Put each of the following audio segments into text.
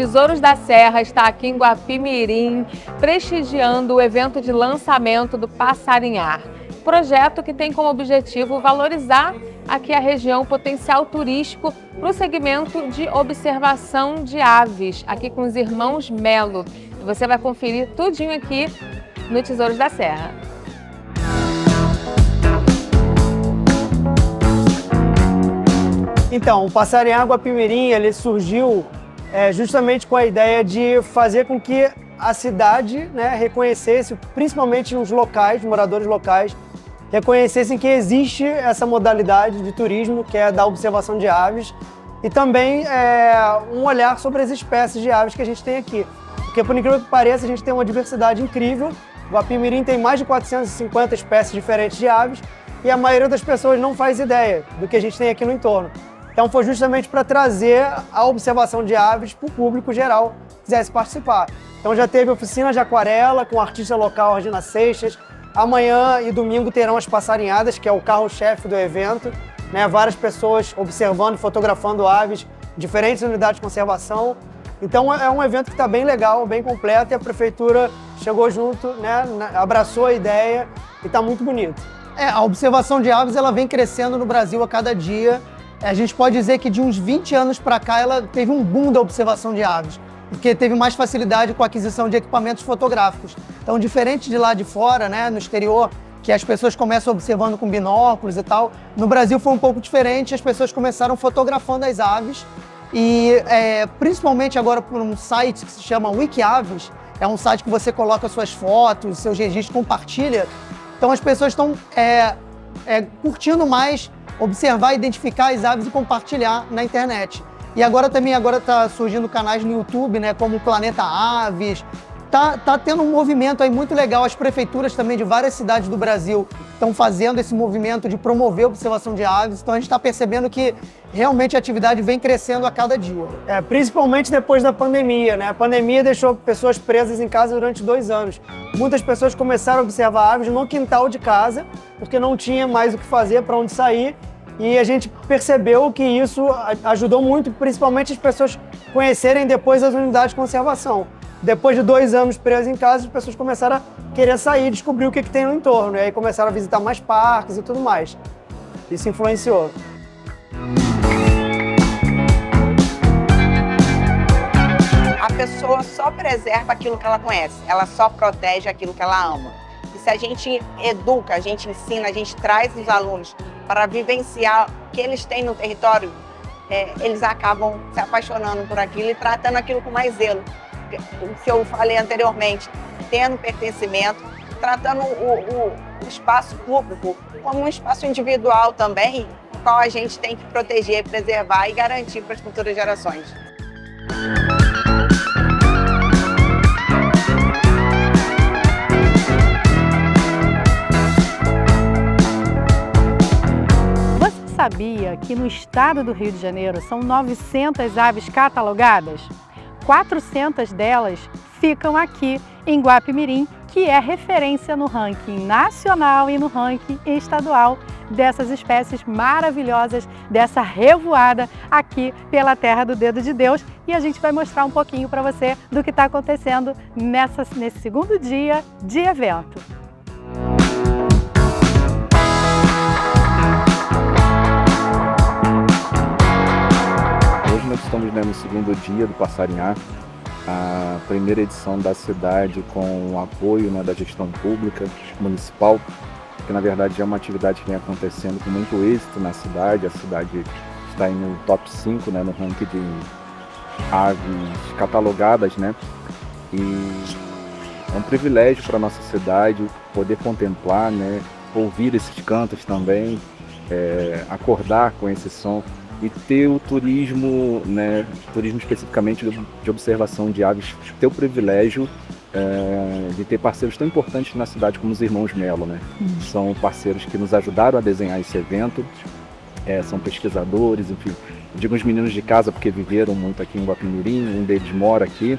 Tesouros da Serra está aqui em Guapimirim, prestigiando o evento de lançamento do Passarinhar. Projeto que tem como objetivo valorizar aqui a região, potencial turístico para o segmento de observação de aves, aqui com os irmãos Melo. Você vai conferir tudinho aqui no Tesouros da Serra. Então, o Passarinhar Guapimirim, ele surgiu justamente com a ideia de fazer com que a cidade, reconhecesse, principalmente os locais, os moradores locais, reconhecessem que existe essa modalidade de turismo, que é da observação de aves, e também um olhar sobre as espécies de aves que a gente tem aqui. Porque, por incrível que pareça, a gente tem uma diversidade incrível. Guapimirim tem mais de 450 espécies diferentes de aves, e a maioria das pessoas não faz ideia do que a gente tem aqui no entorno. Então foi justamente para trazer a observação de aves para o público geral que quisesse participar. Então já teve oficina de aquarela com o artista local Regina Seixas. Amanhã e domingo terão as passarinhadas, que é o carro-chefe do evento. Várias pessoas observando e fotografando aves, diferentes unidades de conservação. Então é um evento que está bem legal, bem completo, e a prefeitura chegou junto, abraçou a ideia e está muito bonito. A observação de aves ela vem crescendo no Brasil a cada dia. A gente pode dizer que de uns 20 anos para cá ela teve um boom da observação de aves, porque teve mais facilidade com a aquisição de equipamentos fotográficos. Então, diferente de lá de fora, no exterior, que as pessoas começam observando com binóculos e tal, no Brasil foi um pouco diferente, as pessoas começaram fotografando as aves e principalmente agora por um site que se chama Wikiaves, é um site que você coloca suas fotos, seus registros, compartilha. Então as pessoas estão curtindo mais observar, identificar as aves e compartilhar na internet. E agora está surgindo canais no YouTube, como o Planeta Aves. Tá tendo um movimento aí muito legal. As prefeituras também de várias cidades do Brasil estão fazendo esse movimento de promover a observação de aves. Então a gente está percebendo que realmente a atividade vem crescendo a cada dia. Principalmente depois da pandemia, A pandemia deixou pessoas presas em casa durante 2 anos. Muitas pessoas começaram a observar aves no quintal de casa, porque não tinha mais o que fazer, para onde sair. E a gente percebeu que isso ajudou muito, principalmente as pessoas conhecerem depois as unidades de conservação. Depois de 2 anos presas em casa, as pessoas começaram a querer sair, descobrir o que tem no entorno. E aí começaram a visitar mais parques e tudo mais. Isso influenciou. A pessoa só preserva aquilo que ela conhece, ela só protege aquilo que ela ama. E se a gente educa, a gente ensina, a gente traz os alunos para vivenciar o que eles têm no território, eles acabam se apaixonando por aquilo e tratando aquilo com mais zelo. O que eu falei anteriormente, tendo pertencimento, tratando o espaço público como um espaço individual também, o qual a gente tem que proteger, preservar e garantir para as futuras gerações. Você sabia que no estado do Rio de Janeiro são 900 aves catalogadas? 400 delas ficam aqui em Guapimirim, que é referência no ranking nacional e no ranking estadual dessas espécies maravilhosas, dessa revoada aqui pela terra do Dedo de Deus. E a gente vai mostrar um pouquinho para você do que está acontecendo nesse segundo dia de evento. Hoje nós estamos no segundo dia do Passarinhar, a primeira edição da cidade com o apoio da gestão pública municipal, que na verdade é uma atividade que vem acontecendo com muito êxito na cidade. A cidade está no top 5 no ranking de aves catalogadas, e é um privilégio para a nossa cidade poder contemplar, ouvir esses cantos também, acordar com esse som e ter o turismo, turismo especificamente de observação de aves, ter o privilégio de ter parceiros tão importantes na cidade como os irmãos Melo, São parceiros que nos ajudaram a desenhar esse evento, são pesquisadores, enfim, digo os meninos de casa porque viveram muito aqui em Guapimirim, um deles mora aqui,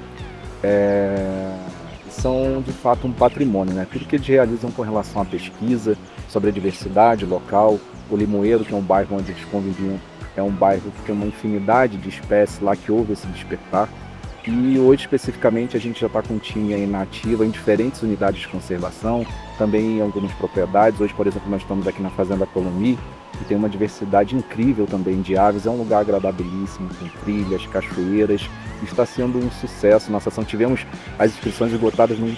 são de fato um patrimônio, Tudo que eles realizam com relação à pesquisa sobre a diversidade local. O Limoeiro, que é um bairro onde eles conviviam, é um bairro que tem uma infinidade de espécies lá, que houve esse despertar. E hoje, especificamente, a gente já está com um time aí na ativa em diferentes unidades de conservação, também em algumas propriedades. Hoje, por exemplo, nós estamos aqui na Fazenda Colomi, que tem uma diversidade incrível também de aves. É um lugar agradabilíssimo, com trilhas, cachoeiras. Está sendo um sucesso. Nossa ação, tivemos as inscrições esgotadas num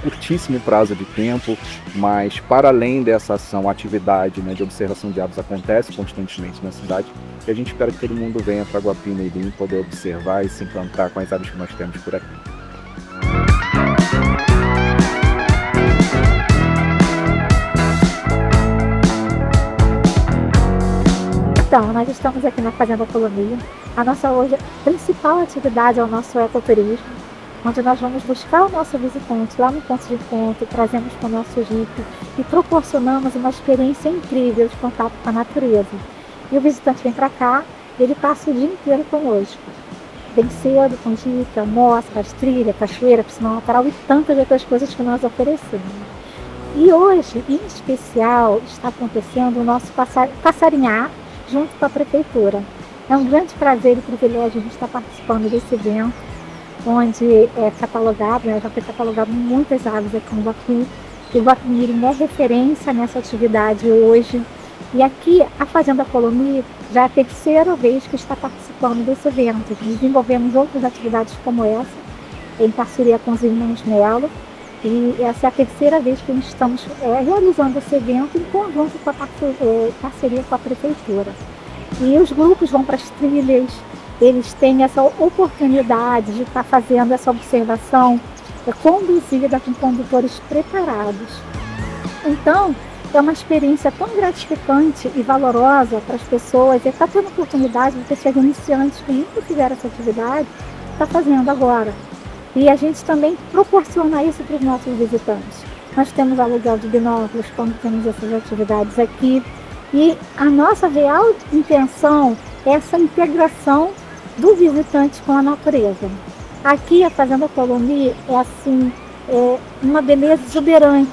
curtíssimo prazo de tempo, mas para além dessa ação, a atividade, né, de observação de aves acontece constantemente na cidade, e a gente espera que todo mundo venha para Guapimirim poder observar e se encantar com as aves que nós temos por aqui. Então, nós estamos aqui na Fazenda Colomi. A nossa hoje principal atividade é o nosso ecoturismo, onde nós vamos buscar o nosso visitante lá no ponto de encontro, trazemos com o nosso jipe e proporcionamos uma experiência incrível de contato com a natureza. E o visitante vem para cá, ele passa o dia inteiro conosco. Vem cedo, com jipe, almoça, faz trilha, cachoeira, piscina natural e tantas outras coisas que nós oferecemos. E hoje, em especial, está acontecendo o nosso passarinhar junto com a Prefeitura. É um grande prazer e privilégio a gente estar participando desse evento, onde é catalogado, né, já foi catalogado muitas aves aqui em Guapi. E Guapimirim é referência nessa atividade hoje. E aqui a Fazenda Colomi já é a terceira vez que está participando desse evento. Desenvolvemos outras atividades como essa, em parceria com os irmãos Melo. E essa é a terceira vez que nós estamos realizando esse evento em conjunto com a parceria com a Prefeitura. E os grupos vão para as trilhas, eles têm essa oportunidade de estar fazendo essa observação conduzida com condutores preparados. Então, é uma experiência tão gratificante e valorosa para as pessoas, e está tendo a oportunidade de pessoas iniciantes que nunca fizeram essa atividade, está fazendo agora. E a gente também proporciona isso para os nossos visitantes. Nós temos aluguel de binóculos quando temos essas atividades aqui. E a nossa real intenção é essa integração do visitante com a natureza. Aqui a Fazenda Colomi é assim, uma beleza exuberante.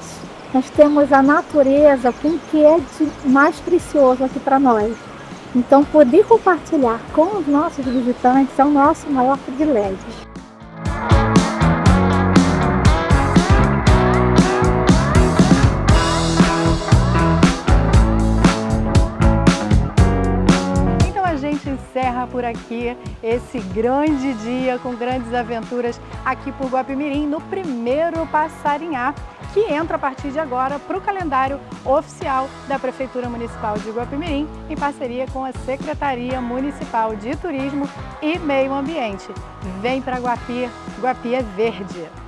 Nós temos a natureza com o que é de mais precioso aqui para nós. Então poder compartilhar com os nossos visitantes é o nosso maior privilégio. Encerra por aqui esse grande dia com grandes aventuras aqui por Guapimirim no primeiro passarinhar, que entra a partir de agora para o calendário oficial da Prefeitura Municipal de Guapimirim, em parceria com a Secretaria Municipal de Turismo e Meio Ambiente. Vem para Guapi, Guapi é verde!